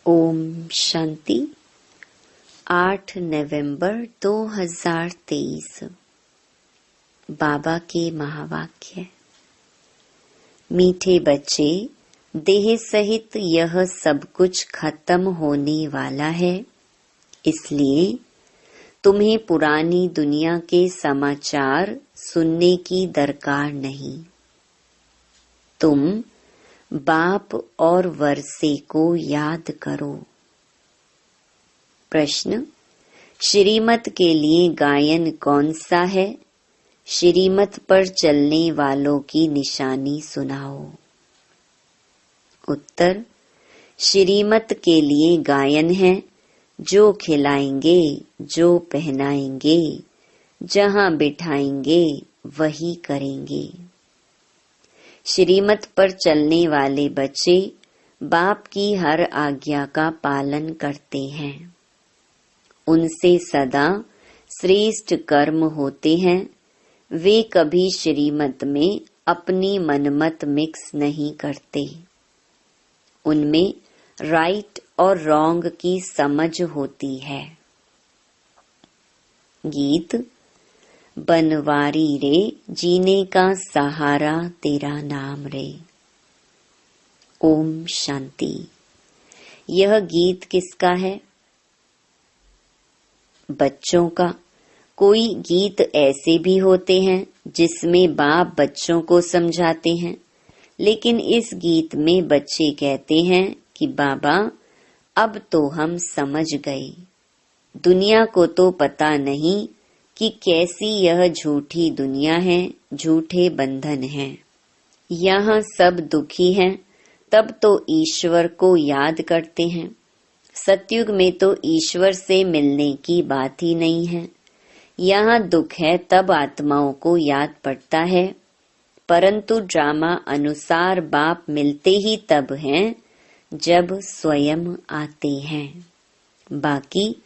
ओम शांति। 8 नवंबर 2023। बाबा के महावाक्य। मीठे बच्चे, देह सहित यह सब कुछ खत्म होने वाला है, इसलिए तुम्हें पुरानी दुनिया के समाचार सुनने की दरकार नहीं। तुम बाप और वर्षे को याद करो। प्रश्न, श्रीमत के लिए गायन कौन सा है? श्रीमत पर चलने वालों की निशानी सुनाओ। उत्तर, श्रीमत के लिए गायन है जो खिलाएंगे, जो पहनाएंगे, जहां बिठाएंगे वही करेंगे। श्रीमत पर चलने वाले बच्चे बाप की हर आज्ञा का पालन करते हैं। उनसे सदा श्रेष्ठ कर्म होते हैं। वे कभी श्रीमत में अपनी मनमत मिक्स नहीं करते। उनमें राइट और रॉन्ग की समझ होती है। गीत। बनवारी रे, जीने का सहारा तेरा नाम रे। ओम शांति। यह गीत किसका है? बच्चों का। कोई गीत ऐसे भी होते हैं जिसमें बाप बच्चों को समझाते हैं, लेकिन इस गीत में बच्चे कहते हैं कि बाबा, अब तो हम समझ गए। दुनिया को तो पता नहीं कि कैसी यह झूठी दुनिया है, झूठे बंधन हैं। यहाँ सब दुखी हैं, तब तो ईश्वर को याद करते हैं। सतयुग में तो ईश्वर से मिलने की बात ही नहीं है। यहाँ दुख है तब आत्माओं को याद पड़ता है, परंतु ड्रामा अनुसार बाप मिलते ही तब हैं जब स्वयं आते हैं। बाकी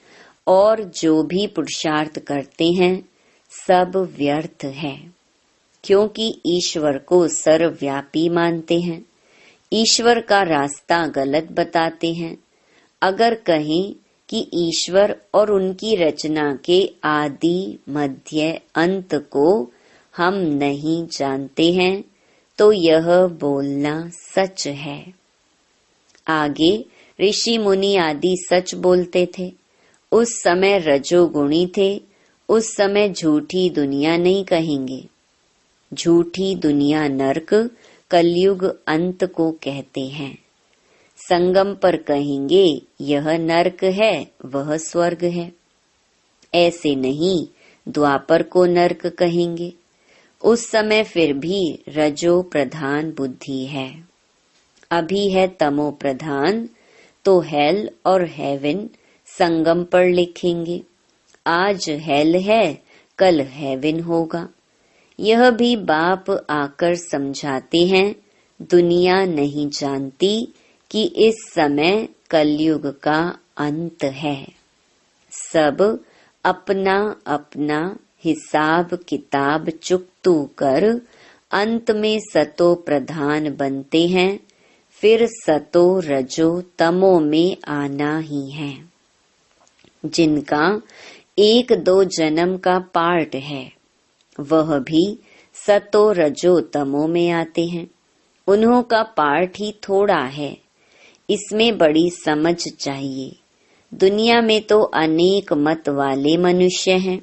और जो भी पुरुषार्थ करते हैं सब व्यर्थ है, क्योंकि ईश्वर को सर्वव्यापी मानते हैं। ईश्वर का रास्ता गलत बताते हैं। अगर कहें कि ईश्वर और उनकी रचना के आदि मध्य अंत को हम नहीं जानते हैं, तो यह बोलना सच है। आगे ऋषि मुनि आदि सच बोलते थे। उस समय रजोगुणी थे। उस समय झूठी दुनिया नहीं कहेंगे। झूठी दुनिया नरक, कलयुग अंत को कहते हैं। संगम पर कहेंगे यह नरक है, वह स्वर्ग है। ऐसे नहीं द्वापर को नरक कहेंगे। उस समय फिर भी रजो प्रधान बुद्धि है। अभी है तमो प्रधान, तो हेल और हेवन संगम पर लिखेंगे। आज हेल है, कल हेवन होगा। यह भी बाप आकर समझाते हैं। दुनिया नहीं जानती कि इस समय कलयुग का अंत है। सब अपना अपना हिसाब किताब चुकतू कर अंत में सतो प्रधान बनते हैं। फिर सतो रजो तमो में आना ही है। जिनका 1-2 जन्म का पार्ट है, वह भी सतो रजो तमो में आते हैं। उन्हों का पार्ट ही थोड़ा है। इसमें बड़ी समझ चाहिए। दुनिया में तो अनेक मत वाले मनुष्य हैं।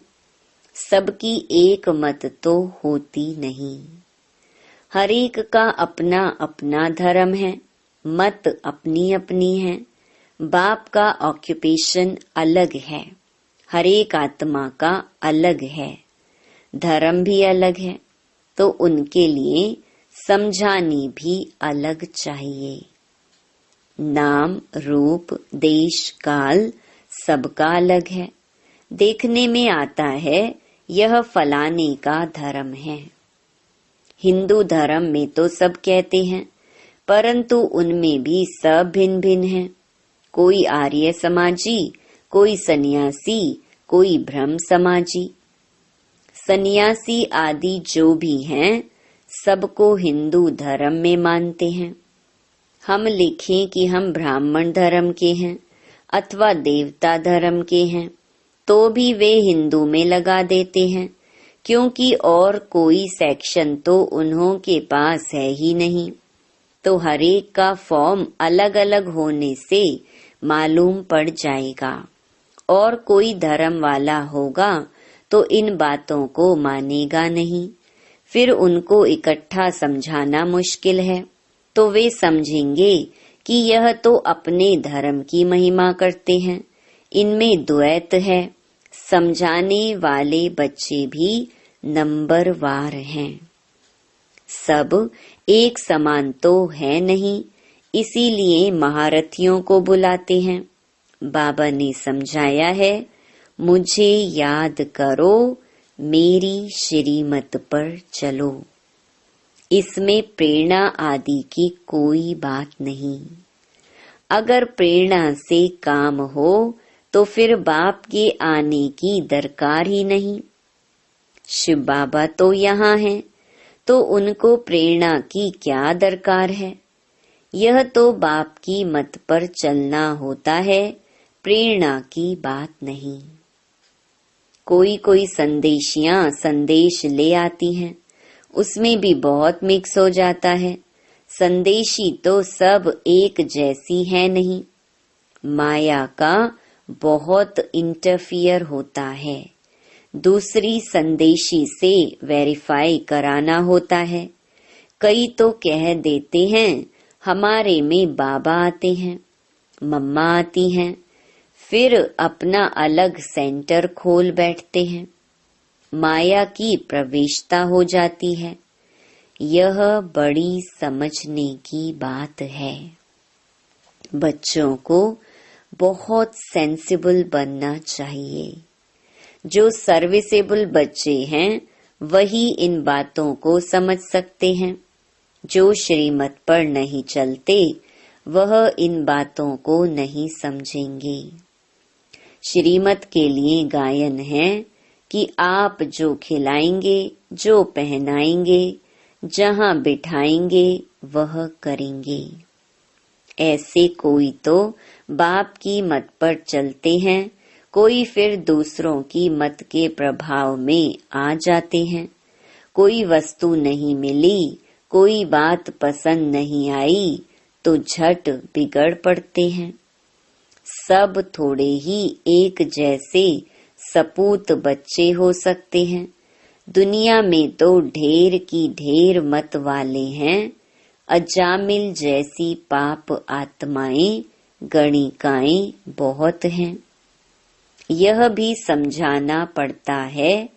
सबकी एक मत तो होती नहीं। हर एक का अपना अपना धर्म है, मत अपनी अपनी है। बाप का ऑक्यूपेशन अलग है। हर एक आत्मा का अलग है। धर्म भी अलग है, तो उनके लिए समझानी भी अलग चाहिए। नाम, रूप, देश, काल सबका अलग है। देखने में आता है यह फलाने का धर्म है। हिंदू धर्म में तो सब कहते हैं, परंतु उनमें भी सब भिन्न भिन्न हैं। कोई आर्य समाजी, कोई सन्यासी, कोई ब्रह्म समाजी। सन्यासी आदि जो भी हैं, सबको हिंदू धर्म में मानते हैं। हम लिखें कि हम ब्राह्मण धर्म के हैं अथवा देवता धर्म के हैं, तो भी वे हिंदू में लगा देते हैं, क्योंकि और कोई सेक्शन तो उन्हों के पास है ही नहीं। तो हरेक का फॉर्म अलग अलग होने से मालूम पड़ जाएगा। और कोई धर्म वाला होगा तो इन बातों को मानेगा नहीं, फिर उनको इकट्ठा समझाना मुश्किल है। तो वे समझेंगे कि यह तो अपने धर्म की महिमा करते हैं, इनमें द्वैत है। समझाने वाले बच्चे भी नंबरवार हैं। सब एक समान तो है नहीं, इसीलिए महारथियों को बुलाते हैं। बाबा ने समझाया है, मुझे याद करो, मेरी श्रीमत पर चलो। इसमें प्रेरणा आदि की कोई बात नहीं। अगर प्रेरणा से काम हो तो फिर बाप के आने की दरकार ही नहीं। शिव बाबा तो यहाँ हैं, तो उनको प्रेरणा की क्या दरकार है। यह तो बाप की मत पर चलना होता है, प्रेरणा की बात नहीं। कोई कोई संदेशियां संदेश ले आती हैं, उसमें भी बहुत मिक्स हो जाता है। संदेशी तो सब एक जैसी है नहीं। माया का बहुत इंटरफियर होता है। दूसरी संदेशी से वेरीफाई कराना होता है। कई तो कह देते हैं हमारे में बाबा आते हैं, मम्मा आती हैं, फिर अपना अलग सेंटर खोल बैठते हैं। माया की प्रवेशता हो जाती है। यह बड़ी समझने की बात है। बच्चों को बहुत सेंसिबल बनना चाहिए। जो सर्विसेबल बच्चे हैं वही इन बातों को समझ सकते हैं। जो श्रीमत पर नहीं चलते वह इन बातों को नहीं समझेंगे। श्रीमत के लिए गायन है कि आप जो खिलाएंगे, जो पहनाएंगे, जहाँ बिठाएंगे वह करेंगे। ऐसे कोई तो बाप की मत पर चलते हैं, कोई फिर दूसरों की मत के प्रभाव में आ जाते हैं। कोई वस्तु नहीं मिली, कोई बात पसंद नहीं आई तो झट बिगड़ पड़ते हैं। सब थोड़े ही एक जैसे सपूत बच्चे हो सकते हैं। दुनिया में तो ढेर की ढेर मत वाले हैं। अजामिल जैसी पाप आत्माएं, गणिकाएं बहुत हैं। यह भी समझाना पड़ता है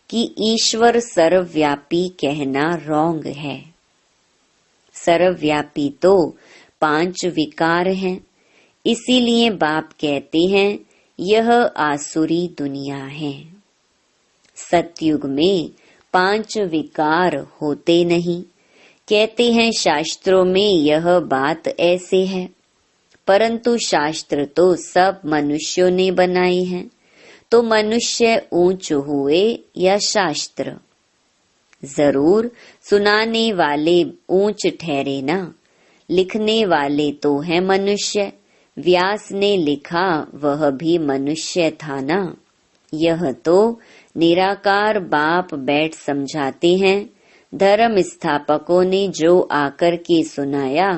कि ईश्वर सर्वव्यापी कहना रॉन्ग है। सर्वव्यापी तो 5 विकार हैं। इसीलिए बाप कहते हैं यह आसुरी दुनिया है। सतयुग में 5 विकार होते नहीं। कहते हैं शास्त्रों में यह बात ऐसे है, परंतु शास्त्र तो सब मनुष्यों ने बनाए हैं। तो मनुष्य ऊंच हुए या शास्त्र? जरूर सुनाने वाले ऊंच ठहरे ना। लिखने वाले तो है मनुष्य। व्यास ने लिखा वह भी मनुष्य था ना। यह तो निराकार बाप बैठ समझाते हैं। धर्म स्थापकों ने जो आकर के सुनाया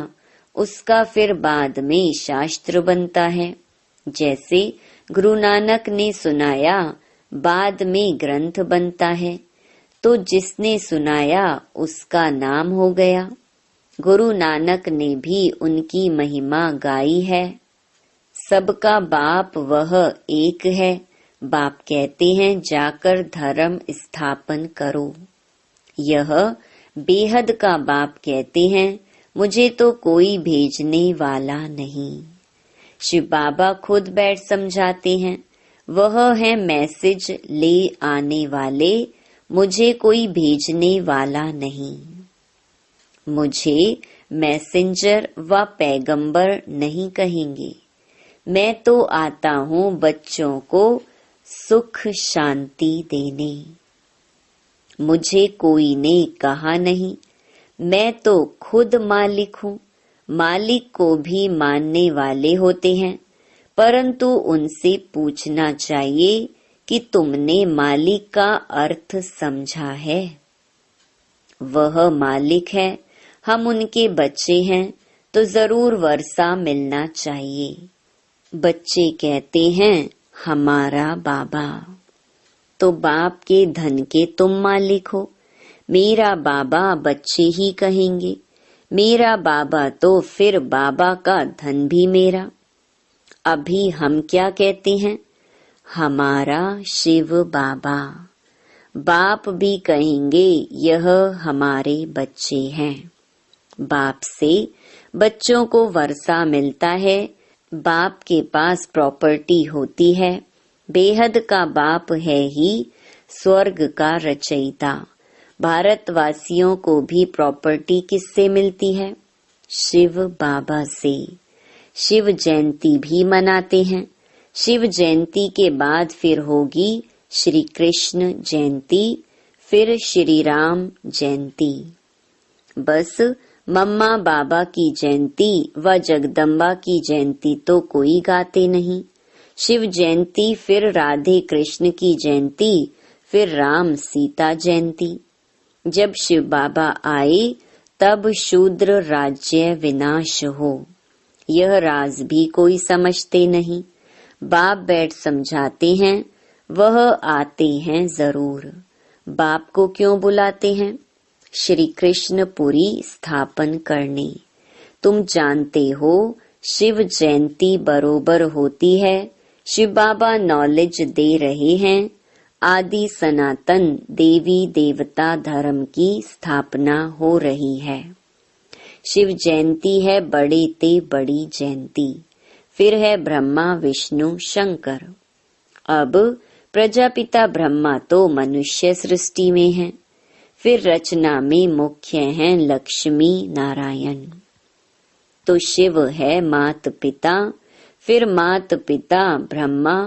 उसका फिर बाद में शास्त्र बनता है। जैसे गुरु नानक ने सुनाया, बाद में ग्रंथ बनता है। तो जिसने सुनाया उसका नाम हो गया। गुरु नानक ने भी उनकी महिमा गाई है। सबका बाप वह एक है। बाप कहते हैं जाकर धर्म स्थापन करो। यह बेहद का बाप कहते हैं मुझे तो कोई भेजने वाला नहीं। शिव बाबा खुद बैठ समझाते हैं, वह है मैसेज ले आने वाले, मुझे कोई भेजने वाला नहीं। मुझे मैसेंजर व पैगंबर नहीं कहेंगे। मैं तो आता हूँ बच्चों को सुख शांति देने। मुझे कोई ने कहा नहीं, मैं तो खुद मालिक हूँ। मालिक को भी मानने वाले होते हैं, परंतु उनसे पूछना चाहिए कि तुमने मालिक का अर्थ समझा है? वह मालिक है, हम उनके बच्चे हैं, तो जरूर वर्षा मिलना चाहिए। बच्चे कहते हैं हमारा बाबा, तो बाप के धन के तुम मालिक हो। मेरा बाबा बच्चे ही कहेंगे, मेरा बाबा तो फिर बाबा का धन भी मेरा। अभी हम क्या कहते हैं? हमारा शिव बाबा। बाप भी कहेंगे यह हमारे बच्चे हैं। बाप से बच्चों को वर्षा मिलता है, बाप के पास प्रॉपर्टी होती है। बेहद का बाप है ही स्वर्ग का रचयिता। भारतवासियों को भी प्रॉपर्टी किससे मिलती है? शिव बाबा से। शिव जयंती भी मनाते हैं। शिव जयंती के बाद फिर होगी श्री कृष्ण जयंती, फिर श्री राम जयंती। बस मम्मा बाबा की जयंती व जगदम्बा की जयंती तो कोई गाते नहीं। शिव जयंती, फिर राधे कृष्ण की जयंती, फिर राम सीता जयंती। जब शिव बाबा आए तब शूद्र राज्य विनाश हो, यह राज भी कोई समझते नहीं। बाप बैठ समझाते हैं, वह आते हैं जरूर। बाप को क्यों बुलाते हैं? श्री कृष्ण पुरी स्थापन करने। तुम जानते हो शिव जयंती बरोबर होती है। शिव बाबा नॉलेज दे रहे हैं, आदि सनातन देवी देवता धर्म की स्थापना हो रही है। शिव जयंती है बड़े ते बड़ी जयंती, फिर है ब्रह्मा विष्णु शंकर। अब प्रजापिता ब्रह्मा तो मनुष्य सृष्टि में है, फिर रचना में मुख्य हैं लक्ष्मी नारायण। तो शिव है मात पिता, फिर मात पिता ब्रह्मा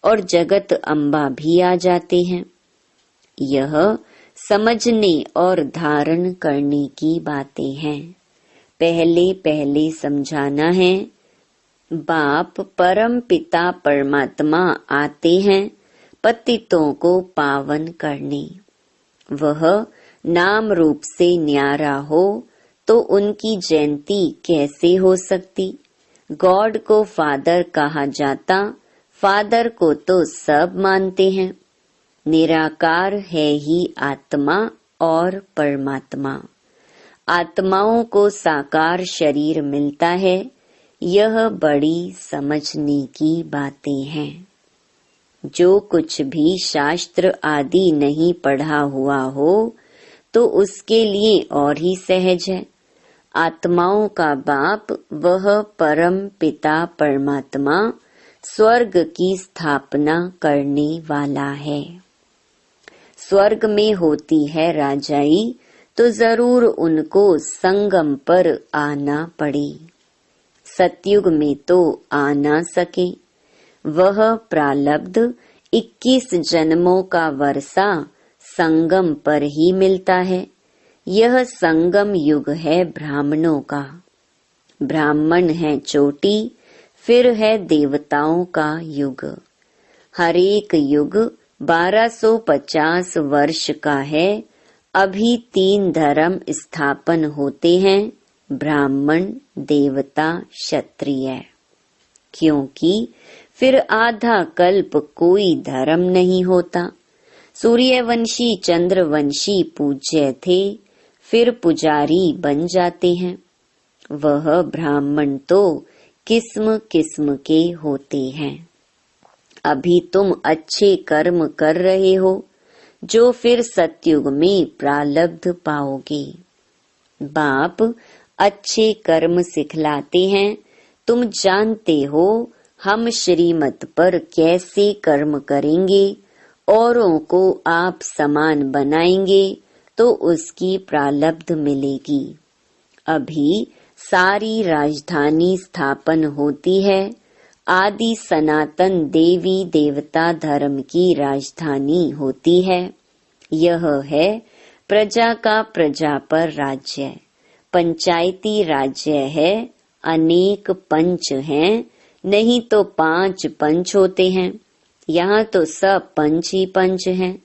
और जगत अम्बा भी आ जाते हैं। यह समझने और धारण करने की बातें हैं। पहले पहले समझाना है। बाप परम पिता परमात्मा आते हैं पतितों को पावन करने। वह नाम रूप से न्यारा हो तो उनकी जयंती कैसे हो सकती? गॉड को फादर कहा जाता, फादर को तो सब मानते हैं। निराकार है ही आत्मा और परमात्मा। आत्माओं को साकार शरीर मिलता है, यह बड़ी समझने की बातें हैं। जो कुछ भी शास्त्र आदि नहीं पढ़ा हुआ हो तो उसके लिए और ही सहज है। आत्माओं का बाप वह परम पिता परमात्मा स्वर्ग की स्थापना करने वाला है। स्वर्ग में होती है राजाई, तो जरूर उनको संगम पर आना पड़े। सतयुग में तो आ ना सके। वह प्रालब्ध 21 जन्मों का वर्षा संगम पर ही मिलता है। यह संगम युग है ब्राह्मणों का। ब्राह्मण है चोटी, फिर है देवताओं का युग। हर एक युग 1250 वर्ष का है। अभी 3 धर्म स्थापन होते हैं, ब्राह्मण, देवता, क्षत्रिय। क्योंकि फिर आधा कल्प कोई धर्म नहीं होता। सूर्यवंशी चंद्रवंशी पूज्य थे, फिर पुजारी बन जाते हैं। वह ब्राह्मण तो किस्म किस्म के होते हैं। अभी तुम अच्छे कर्म कर रहे हो, जो फिर सतयुग में प्रालब्ध पाओगे। बाप अच्छे कर्म सिखलाते हैं। तुम जानते हो हम श्रीमत पर कैसे कर्म करेंगे, औरों को आप समान बनाएंगे तो उसकी प्रालब्ध मिलेगी। अभी सारी राजधानी स्थापन होती है। आदि सनातन देवी देवता धर्म की राजधानी होती है। यह है प्रजा का प्रजा पर राज्य। पंचायती राज्य है, अनेक पंच हैं, नहीं तो 5 पंच होते हैं। यहाँ तो सब पंच ही पंच हैं।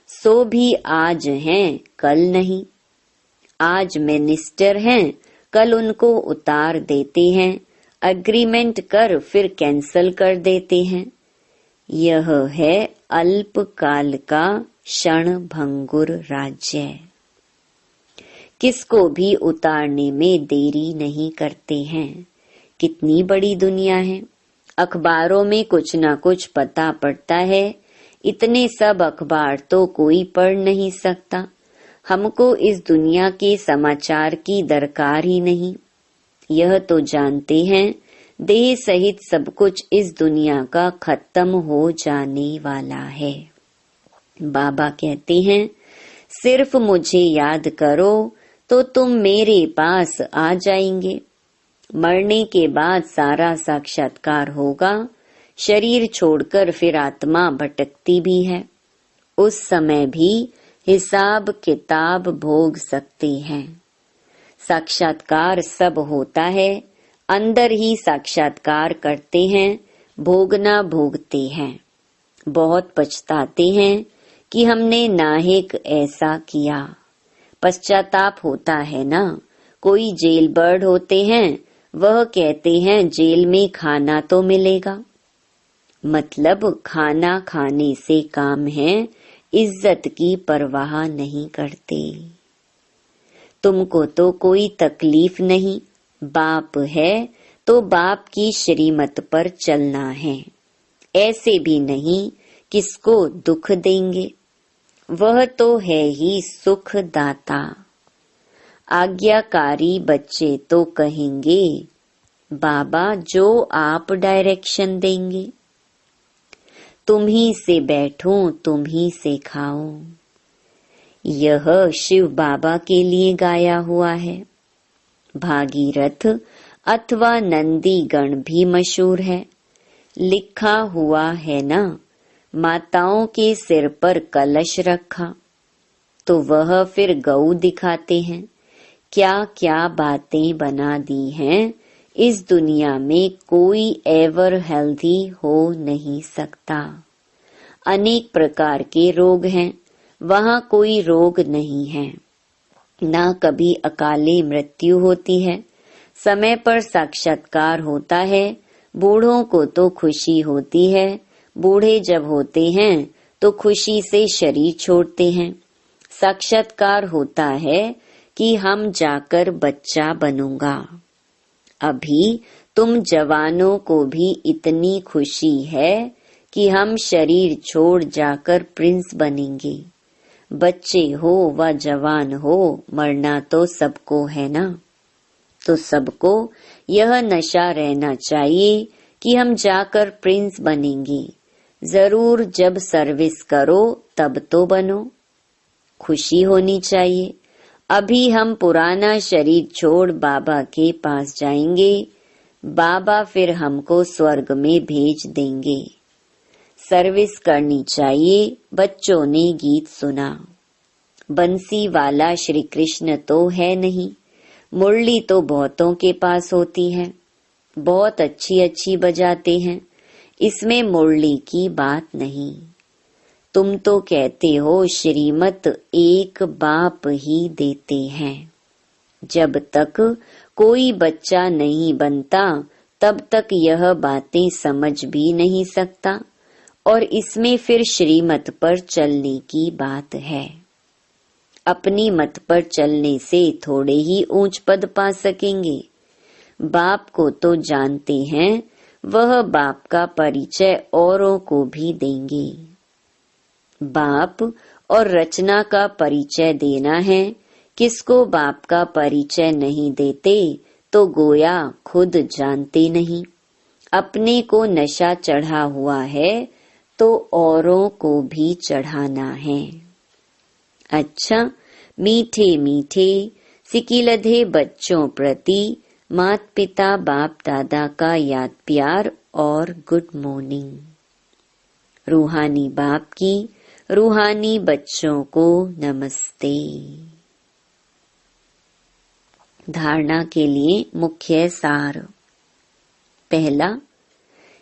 सो भी आज हैं, कल नहीं। आज मिनिस्टर हैं, कल उनको उतार देते हैं। अग्रीमेंट कर फिर कैंसल कर देते हैं। यह है अल्पकाल का क्षण भंगुर राज्य। किसको भी उतारने में देरी नहीं करते हैं। कितनी बड़ी दुनिया है। अखबारों में कुछ न कुछ पता पड़ता है। इतने सब अखबार तो कोई पढ़ नहीं सकता। हमको इस दुनिया के समाचार की दरकार ही नहीं। यह तो जानते हैं, देह सहित सब कुछ इस दुनिया का खत्म हो जाने वाला है। बाबा कहते हैं, सिर्फ मुझे याद करो तो तुम मेरे पास आ जाएंगे। मरने के बाद सारा साक्षात्कार होगा। शरीर छोड़कर फिर आत्मा भटकती भी है। उस समय भी हिसाब किताब भोग सकते हैं। साक्षात्कार सब होता है, अंदर ही साक्षात्कार करते हैं, भोगना भोगते हैं। बहुत पछताते हैं कि हमने नाहिक ऐसा किया। पश्चाताप होता है ना। कोई जेल बर्ड होते हैं, वह कहते हैं जेल में खाना तो मिलेगा। मतलब खाना खाने से काम है, इज्जत की परवाह नहीं करते। तुमको तो कोई तकलीफ नहीं। बाप है तो बाप की श्रीमत पर चलना है। ऐसे भी नहीं किसको दुख देंगे। वह तो है ही सुख दाता। आज्ञाकारी बच्चे तो कहेंगे, बाबा जो आप डायरेक्शन देंगे। तुम ही से बैठूं, तुम ही से खाऊं। यह शिव बाबा के लिए गाया हुआ है। भागीरथ अथवा नंदी गण भी मशहूर है। लिखा हुआ है ना, माताओं के सिर पर कलश रखा। तो वह फिर गऊ दिखाते हैं। क्या क्या बातें बना दी हैं। इस दुनिया में कोई एवर हेल्दी हो नहीं सकता। अनेक प्रकार के रोग हैं, वहाँ कोई रोग नहीं है। ना कभी अकाले मृत्यु होती है। समय पर साक्षात्कार होता है। बूढ़ों को तो खुशी होती है। बूढ़े जब होते हैं तो खुशी से शरीर छोड़ते हैं। साक्षात्कार होता है कि हम जाकर बच्चा बनूंगा। अभी तुम जवानों को भी इतनी खुशी है कि हम शरीर छोड़ जाकर प्रिंस बनेंगे। बच्चे हो व जवान हो, मरना तो सबको है ना। तो सबको यह नशा रहना चाहिए कि हम जाकर प्रिंस बनेंगे। जरूर जब सर्विस करो तब तो बनो। खुशी होनी चाहिए। अभी हम पुराना शरीर छोड़ बाबा के पास जाएंगे। बाबा फिर हमको स्वर्ग में भेज देंगे। सर्विस करनी चाहिए। बच्चों ने गीत सुना। बंसी वाला श्री कृष्ण तो है नहीं। मुरली तो बहुतों के पास होती है। बहुत अच्छी अच्छी बजाते हैं। इसमें मुरली की बात नहीं। तुम तो कहते हो श्रीमत एक बाप ही देते हैं। जब तक कोई बच्चा नहीं बनता तब तक यह बातें समझ भी नहीं सकता। और इसमें फिर श्रीमत पर चलने की बात है। अपनी मत पर चलने से थोड़े ही ऊंच पद पा सकेंगे। बाप को तो जानते हैं, वह बाप का परिचय औरों को भी देंगे। बाप और रचना का परिचय देना है। किसको बाप का परिचय नहीं देते तो गोया खुद जानते नहीं। अपने को नशा चढ़ा हुआ है तो औरों को भी चढ़ाना है। अच्छा, मीठे मीठे सिकिलधे बच्चों प्रति माता पिता बाप दादा का याद प्यार और गुड मॉर्निंग। रूहानी बाप की रूहानी बच्चों को नमस्ते। धारणा के लिए मुख्य सार। पहला,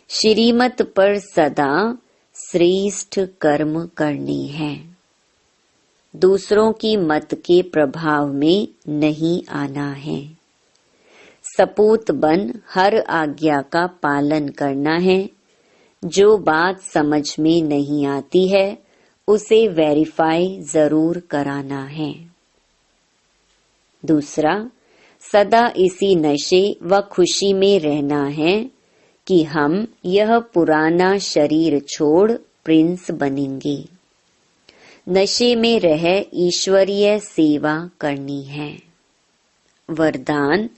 श्रीमत पर सदा श्रेष्ठ कर्म करने हैं। दूसरों की मत के प्रभाव में नहीं आना है। सपूत बन हर आज्ञा का पालन करना है। जो बात समझ में नहीं आती है उसे वेरीफाई जरूर कराना है। दूसरा, सदा इसी नशे व खुशी में रहना है कि हम यह पुराना शरीर छोड़ प्रिंस बनेंगे। नशे में रह ईश्वरीय सेवा करनी है। वरदान,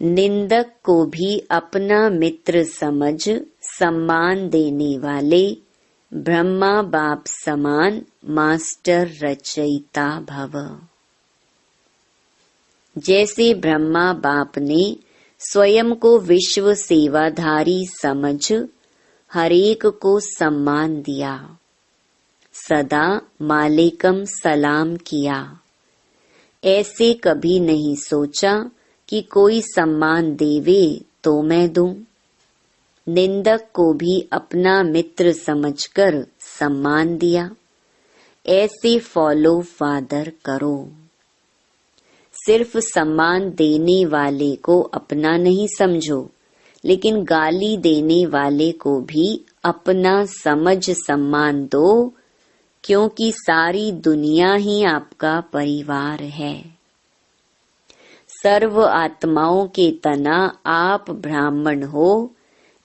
निंदक को भी अपना मित्र समझ सम्मान देने वाले ब्रह्मा बाप समान मास्टर रचयिता भव। जैसे ब्रह्मा बाप ने स्वयं को विश्व सेवाधारी समझ हरेक को सम्मान दिया, सदा मालेकम सलाम किया, ऐसे कभी नहीं सोचा कि कोई सम्मान देवे तो मैं दूं। निंदक को भी अपना मित्र समझकर सम्मान दिया, ऐसे फॉलो फादर करो। सिर्फ सम्मान देने वाले को अपना नहीं समझो, लेकिन गाली देने वाले को भी अपना समझ सम्मान दो, क्योंकि सारी दुनिया ही आपका परिवार है। सर्व आत्माओं के तना आप ब्राह्मण हो,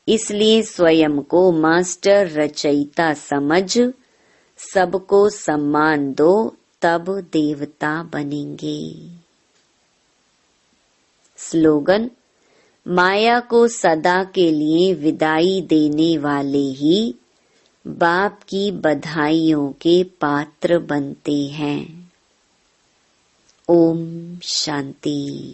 इसलिए स्वयं को मास्टर रचयिता समझ सबको सम्मान दो, तब देवता बनेंगे। स्लोगन, माया को सदा के लिए विदाई देने वाले ही बाप की बधाइयों के पात्र बनते हैं। ओम शांति।